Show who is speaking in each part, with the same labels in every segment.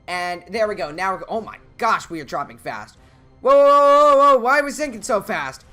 Speaker 1: And there we go. Now oh my gosh, we are dropping fast. Whoa, whoa, whoa, whoa, why are we sinking so fast?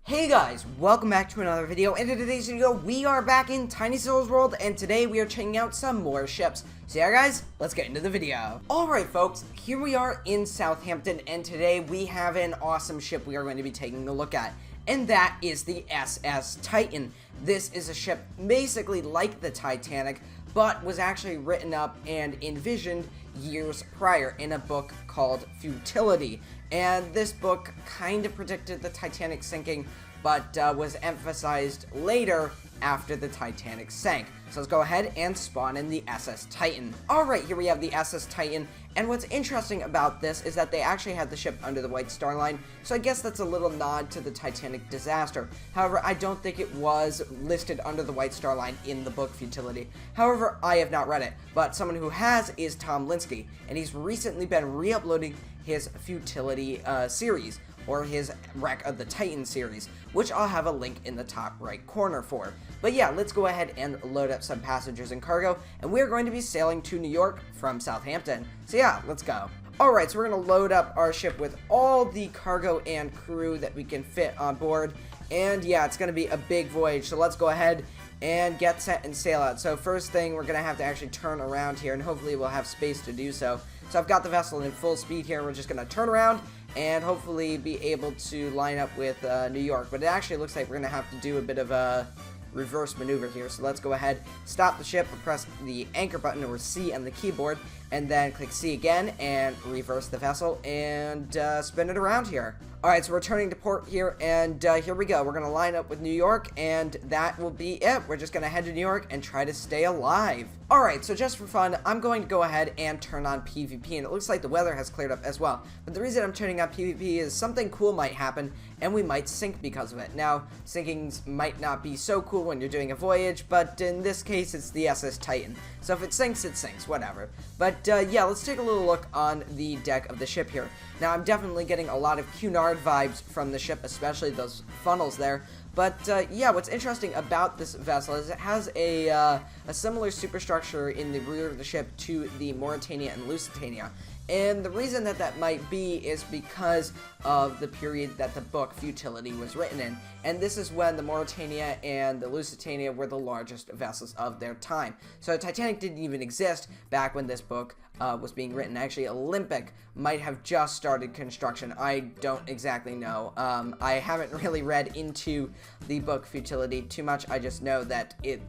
Speaker 1: Hey guys, welcome back to another video, and in today's video, we are back in Tiny Souls World, and today we are checking out some more ships. So yeah guys, let's get into the video. Alright folks, here we are in Southampton, and today we have an awesome ship we are going to be taking a look at, and that is the SS Titan. This is a ship basically like the Titanic, but was actually written up and envisioned years prior in a book called Futility. And this book kind of predicted the Titanic sinking, but was emphasized later after the Titanic sank. So let's go ahead and spawn in the SS Titan. Alright, here we have the SS Titan, and what's interesting about this is that they actually had the ship under the White Star Line, so I guess that's a little nod to the Titanic disaster. However, I don't think it was listed under the White Star Line in the book Futility. However, I have not read it, but someone who has is Tom Linsky, and he's recently been re-uploading his Futility series, or his Wreck of the Titan series, which I'll have a link in the top right corner for. But yeah, let's go ahead and load up some passengers and cargo, and we're going to be sailing to New York from Southampton. So yeah, let's go. Alright, so we're going to load up our ship with all the cargo and crew that we can fit on board, and yeah, it's going to be a big voyage, so let's go ahead and get set and sail out. So first thing, we're going to have to actually turn around here, and hopefully we'll have space to do so. So I've got the vessel in full speed here, we're just going to turn around and hopefully be able to line up with New York. But it actually looks like we're going to have to do a bit of a reverse maneuver here. So let's go ahead, stop the ship, press the anchor button or C on the keyboard, and then click C again and reverse the vessel and spin it around here. Alright, so we're turning to port here, and here we go. We're going to line up with New York, and that will be it. We're just going to head to New York and try to stay alive. Alright, so just for fun, I'm going to go ahead and turn on PvP, and it looks like the weather has cleared up as well. But the reason I'm turning on PvP is something cool might happen, and we might sink because of it. Now, sinkings might not be so cool when you're doing a voyage, but in this case, it's the SS Titan. So if it sinks, whatever. But yeah, let's take a little look on the deck of the ship here. Now, I'm definitely getting a lot of Cunard vibes from the ship, especially those funnels there. But yeah, what's interesting about this vessel is it has a similar superstructure in the rear of the ship to the Mauretania and Lusitania. And the reason that that might be is because of the period that the book Futility was written in. And this is when the Mauretania and the Lusitania were the largest vessels of their time. So Titanic didn't even exist back when this book was being written. Actually, Olympic might have just started construction. I don't exactly know. I haven't really read into the book Futility too much. I just know that it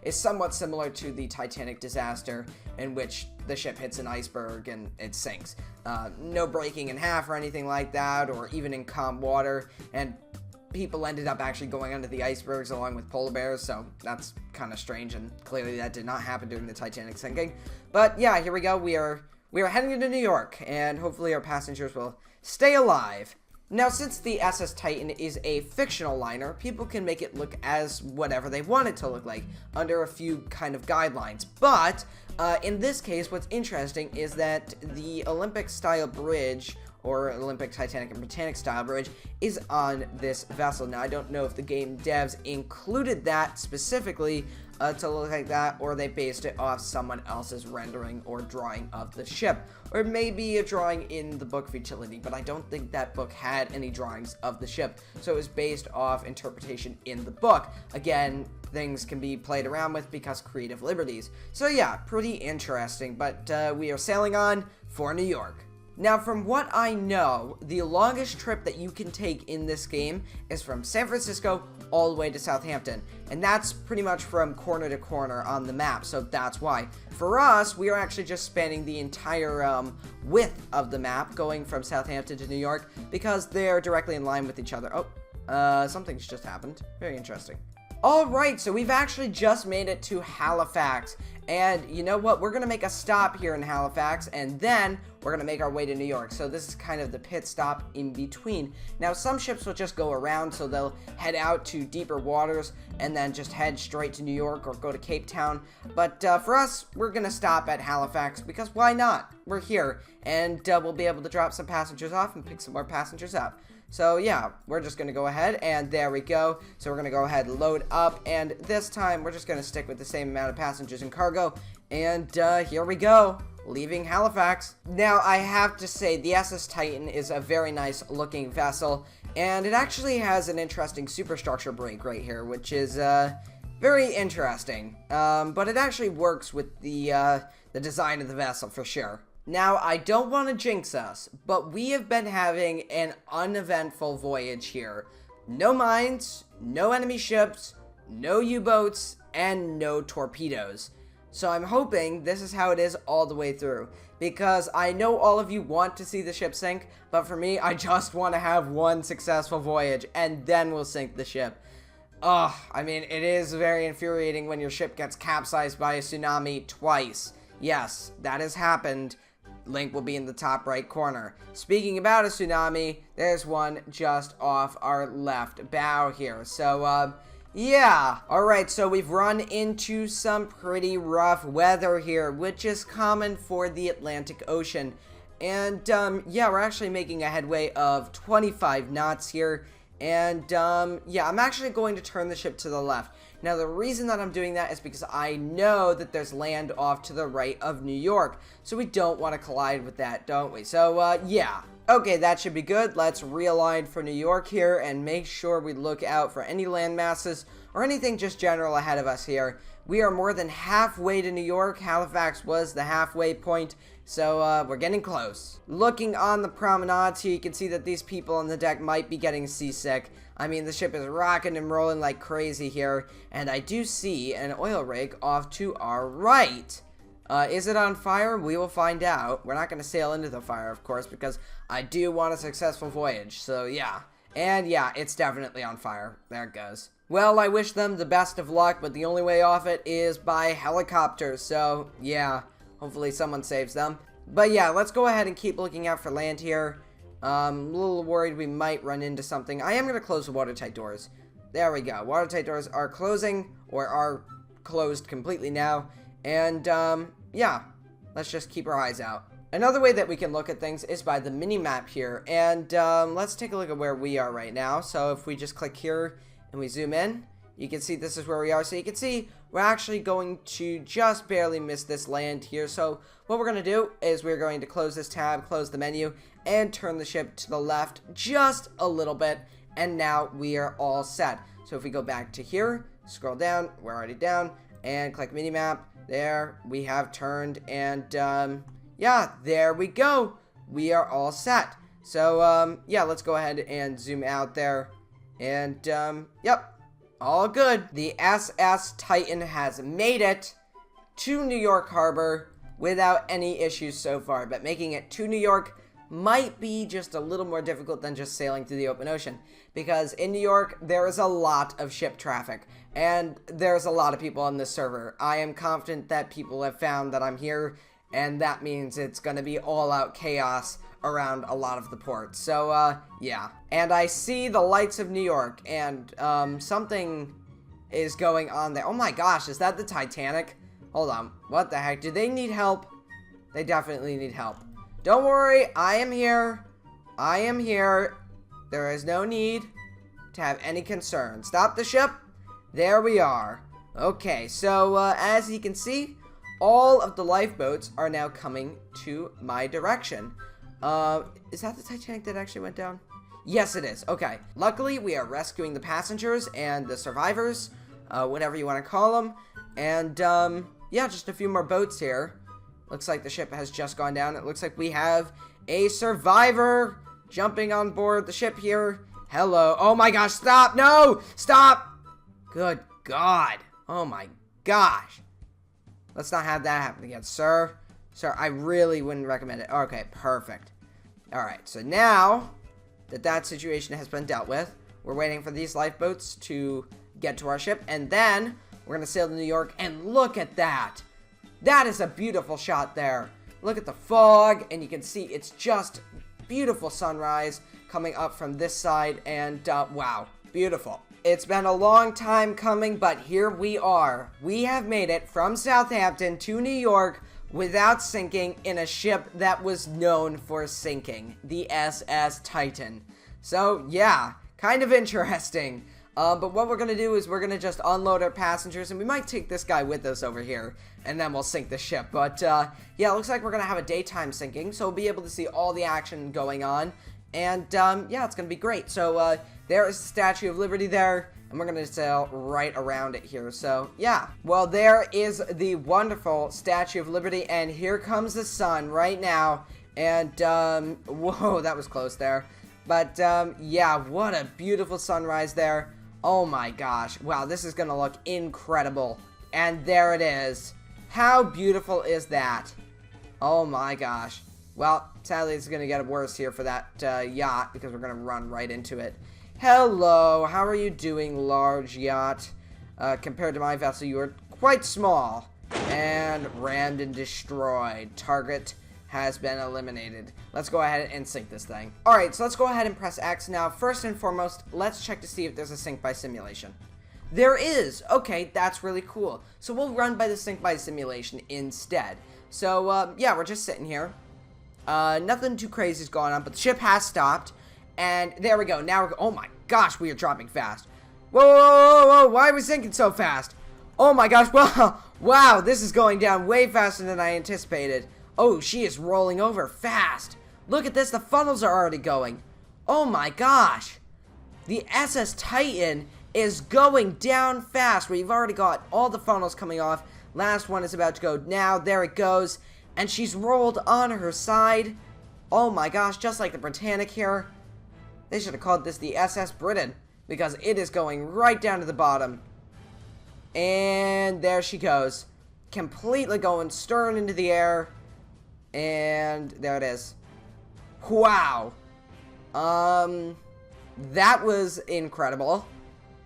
Speaker 1: is somewhat similar to the Titanic disaster, in which the ship hits an iceberg and it sinks. No breaking in half or anything like that, or even in calm water, and people ended up actually going under the icebergs along with polar bears, so that's kind of strange, and clearly that did not happen during the Titanic sinking. But yeah, here we go. We are heading into New York, and hopefully our passengers will stay alive. Now, since the SS Titan is a fictional liner, people can make it look as whatever they want it to look like, under a few kind of guidelines. But in this case, what's interesting is that the Olympic-style bridge, or Olympic, Titanic, and Britannic style bridge, is on this vessel. Now, I don't know if the game devs included that specifically to look like that, or they based it off someone else's rendering or drawing of the ship, or maybe a drawing in the book Futility, but I don't think that book had any drawings of the ship, so it was based off interpretation in the book. Again, things can be played around with because creative liberties. So yeah, pretty interesting, but we are sailing on for New York. Now, from what I know, the longest trip that you can take in this game is from San Francisco all the way to Southampton, and that's pretty much from corner to corner on the map, so that's why. For us, we are actually just spanning the entire width of the map, going from Southampton to New York, because they're directly in line with each other. Oh, something's just happened. Very interesting. Alright, so we've actually just made it to Halifax, and you know what, we're going to make a stop here in Halifax, and then we're going to make our way to New York. So this is kind of the pit stop in between. Now, some ships will just go around, so they'll head out to deeper waters, and then just head straight to New York or go to Cape Town. But for us, we're going to stop at Halifax, because why not? We're here, and we'll be able to drop some passengers off and pick some more passengers up. So yeah, we're just going to go ahead, and there we go. So we're going to go ahead and load up, and this time we're just going to stick with the same amount of passengers and cargo. And here we go, leaving Halifax. Now, I have to say, the SS Titan is a very nice looking vessel, and it actually has an interesting superstructure break right here, which is very interesting. But it actually works with the design of the vessel for sure. Now, I don't want to jinx us, but we have been having an uneventful voyage here. No mines, no enemy ships, no U-boats, and no torpedoes. So I'm hoping this is how it is all the way through, because I know all of you want to see the ship sink, but for me, I just want to have one successful voyage, and then we'll sink the ship. Ugh, I mean, it is very infuriating when your ship gets capsized by a tsunami twice. Yes, that has happened. Link will be in the top right corner. Speaking about a tsunami, there's one just off our left bow here. So, yeah. Alright, so we've run into some pretty rough weather here, which is common for the Atlantic Ocean. And, yeah, we're actually making a headway of 25 knots here. And, yeah, I'm actually going to turn the ship to the left. Now, the reason that I'm doing that is because I know that there's land off to the right of New York. So we don't want to collide with that, don't we? So, yeah. Okay, that should be good. Let's realign for New York here and make sure we look out for any land masses or anything just general ahead of us here. We are more than halfway to New York. Halifax was the halfway point, so we're getting close. Looking on the promenades here, you can see that these people on the deck might be getting seasick. I mean, the ship is rocking and rolling like crazy here, and I do see an oil rig off to our right. Is it on fire? We will find out. We're not going to sail into the fire, of course, because I do want a successful voyage. So, yeah. And, yeah, it's definitely on fire. There it goes. Well, I wish them the best of luck, but the only way off it is by helicopter. So, yeah. Hopefully someone saves them. But, yeah, let's go ahead and keep looking out for land here. A little worried we might run into something. I am going to close the watertight doors. There we go. Watertight doors are closing, or are closed completely now. And, yeah, let's just keep our eyes out. Another way that we can look at things is by the mini-map here. And, let's take a look at where we are right now. So if we just click here and we zoom in, you can see this is where we are. So you can see we're actually going to just barely miss this land here. So what we're going to do is we're going to close this tab, close the menu, and turn the ship to the left just a little bit. And now we are all set. So if we go back to here, scroll down, we're already down, and click mini-map. There, we have turned, and, yeah, there we go. We are all set. So, yeah, let's go ahead and zoom out there. And, yep, all good. The SS Titan has made it to New York Harbor without any issues so far. But making it to New York might be just a little more difficult than just sailing through the open ocean. Because in New York, there is a lot of ship traffic. And there's a lot of people on this server. I am confident that people have found that I'm here, and that means it's going to be all-out chaos around a lot of the ports. So, yeah. And I see the lights of New York, and, something is going on there. Oh my gosh, is that the Titanic? Hold on. What the heck? Do they need help? They definitely need help. Don't worry, I am here. I am here. There is no need to have any concern. Stop the ship. There we are. Okay, so as you can see, all of the lifeboats are now coming to my direction. Is that the Titanic that actually went down? Yes, it is. Okay. Luckily, we are rescuing the passengers and the survivors, whatever you want to call them. And, yeah, just a few more boats here. Looks like the ship has just gone down. It looks like we have a survivor jumping on board the ship here. Hello. Oh my gosh, stop. No, stop. Good God. Oh my gosh. Let's not have that happen again, sir. Sir, I really wouldn't recommend it. Okay, perfect. Alright, so now that that situation has been dealt with, we're waiting for these lifeboats to get to our ship, and then we're going to sail to New York, and look at that. That is a beautiful shot there. Look at the fog, and you can see it's just beautiful sunrise coming up from this side, and wow, beautiful. It's been a long time coming, but here we are. We have made it from Southampton to New York without sinking in a ship that was known for sinking, the SS Titan. So, yeah, kind of interesting. But what we're going to do is we're going to just unload our passengers, and we might take this guy with us over here, and then we'll sink the ship. But, yeah, it looks like we're going to have a daytime sinking, so we'll be able to see all the action going on. And, yeah, it's going to be great. So, there is the Statue of Liberty there, and we're going to sail right around it here. So, yeah. Well, there is the wonderful Statue of Liberty, and here comes the sun right now. And, whoa, that was close there. But, yeah, what a beautiful sunrise there. Oh my gosh. Wow, this is going to look incredible. And there it is. How beautiful is that? Oh my gosh. Well, sadly, it's going to get worse here for that yacht because we're going to run right into it. Hello, how are you doing, large yacht? Compared to my vessel, you are quite small. And rammed and destroyed. Target has been eliminated. Let's go ahead and sink this thing. Alright, so let's go ahead and press X. Now, first and foremost, let's check to see if there's a sink by simulation. There is! Okay, that's really cool. So we'll run by the sink by simulation instead. So, yeah, we're just sitting here. Nothing too crazy is going on, but the ship has stopped. And there we go. Now oh my gosh, we are dropping fast. Whoa, whoa, whoa, whoa, why are we sinking so fast? Oh my gosh, well, wow, this is going down way faster than I anticipated. Oh, she is rolling over fast. Look at this, the funnels are already going. Oh my gosh. The SS Titan is going down fast. We've already got all the funnels coming off. Last one is about to go now. There it goes. And she's rolled on her side. Oh my gosh, just like the Titanic here. They should have called this the SS Britain, because it is going right down to the bottom. And there she goes. Completely going stern into the air. And there it is. Wow. That was incredible.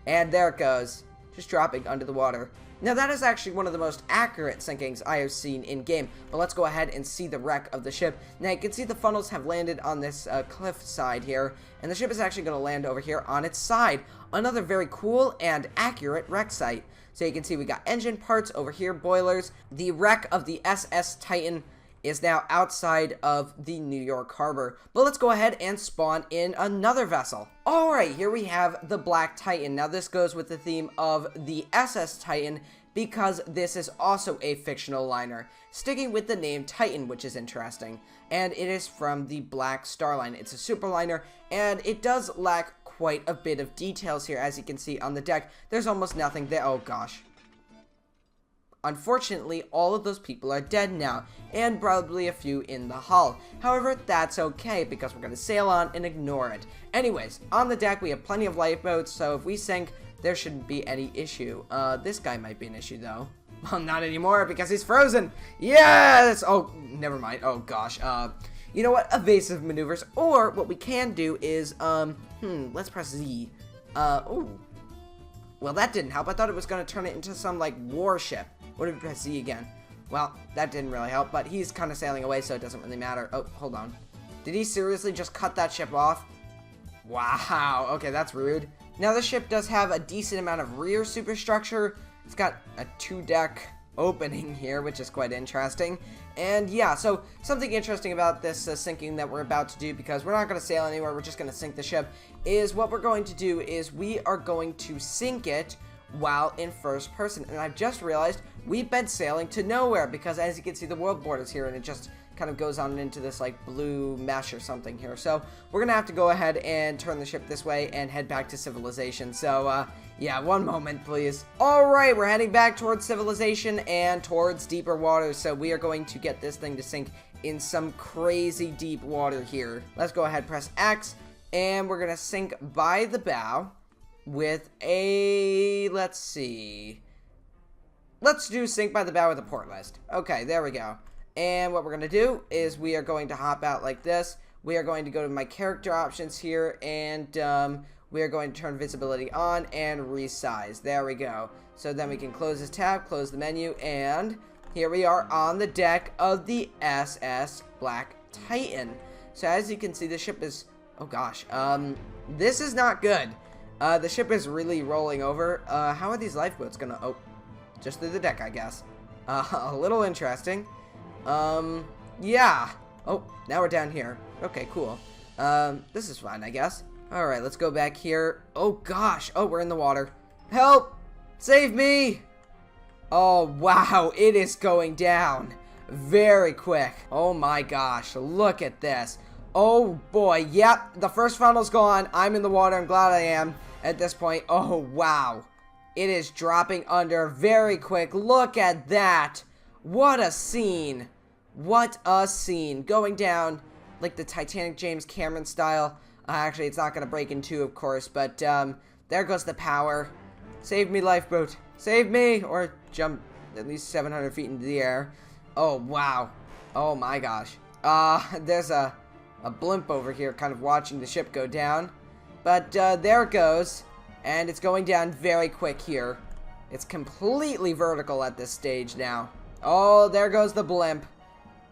Speaker 1: And there it goes. Just dropping under the water. Now that is actually one of the most accurate sinkings I have seen in game. But let's go ahead and see the wreck of the ship. Now you can see the funnels have landed on this cliff side here. And the ship is actually going to land over here on its side. Another very cool and accurate wreck site. So you can see we got engine parts over here, boilers. The wreck of the SS Titan is now outside of the New York harbor. But let's go ahead and spawn in another vessel. Alright, here we have the Black Titan. Now this goes with the theme of the SS Titan because this is also a fictional liner, sticking with the name Titan, which is interesting. And it is from the Black Star Line. It's a superliner, and it does lack quite a bit of details here, as you can see on the deck. There's almost nothing there. Oh gosh. Unfortunately, all of those people are dead now, and probably a few in the hull. However, that's okay, because we're going to sail on and ignore it. Anyways, on the deck, we have plenty of lifeboats, so if we sink, there shouldn't be any issue. This guy might be an issue, though. Well, not anymore, because he's frozen! Yes! Oh, never mind. Oh, gosh. You know what? Evasive maneuvers. Or, what we can do is, let's press Z. Ooh. Well, that didn't help. I thought it was going to turn it into some, like, warship. What if we press Z again? Well, that didn't really help, but he's kind of sailing away, so it doesn't really matter. Oh, hold on. Did he seriously just cut that ship off? Wow. Okay, that's rude. Now, the ship does have a decent amount of rear superstructure. It's got a 2-deck opening here, which is quite interesting. And yeah, so something interesting about this sinking that we're about to do, because we're not going to sail anywhere, we're just going to sink the ship, is what we're going to do is we are going to sink it while in first person. And I've just realized we've been sailing to nowhere, because as you can see, the world border is here, and it just kind of goes on into this like blue mesh or something here. So we're gonna have to go ahead and turn the ship this way and head back to civilization. So yeah, one moment please. Alright, we're heading back towards civilization and towards deeper waters. So we are going to get this thing to sink in some crazy deep water here. Let's go ahead, press X, and we're gonna sink by the bow with a, let's see, let's do sink by the bow with a port list. Okay, there we go. And what we're going to do is we are going to hop out like this. We are going to go to my character options here, and we are going to turn visibility on and resize. There we go. So then we can close this tab, close the menu, and here we are on the deck of the SS Black Titan. So as you can see, the ship is, oh gosh, this is not good. The ship is really rolling over. How are these lifeboats gonna, oh, just through the deck, I guess. A little interesting. Yeah. Oh, now we're down here. Okay, cool. This is fine, I guess. Alright, let's go back here. Oh gosh. Oh, we're in the water. Help! Save me! Oh wow, it is going down very quick. Oh my gosh, look at this. Oh boy, yep, the first funnel's gone. I'm in the water. I'm glad I am at this point. Oh wow, it is dropping under very quick. Look at that. What a scene. What a scene. Going down like the Titanic James Cameron style. Actually, it's not going to break in two, of course, but there goes the power. Save me, lifeboat. Save me! Or jump at least 700 feet into the air. Oh, wow. Oh, my gosh. There's a blimp over here kind of watching the ship go down. But there it goes. And it's going down very quick here. It's completely vertical at this stage now. Oh, there goes the blimp.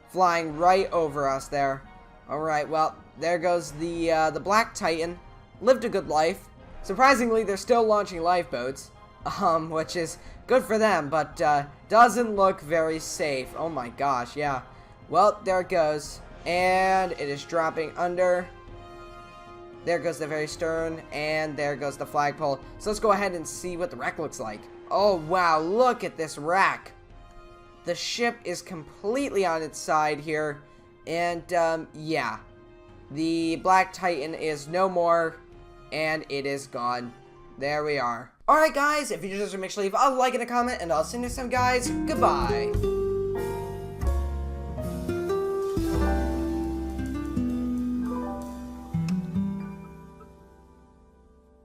Speaker 1: Flying right over us there. Alright, well, there goes the Black Titan. Lived a good life. Surprisingly, they're still launching lifeboats. Which is good for them, but doesn't look very safe. Oh my gosh, yeah. Well, there it goes. And it is dropping under. There goes the very stern, and there goes the flagpole. So let's go ahead and see what the wreck looks like. Oh wow, look at this wreck. The ship is completely on its side here. And, yeah. The Black Titan is no more, and it is gone. There we are. Alright guys, if you just make sure to leave a like and a comment, and I'll see you next time guys. Goodbye.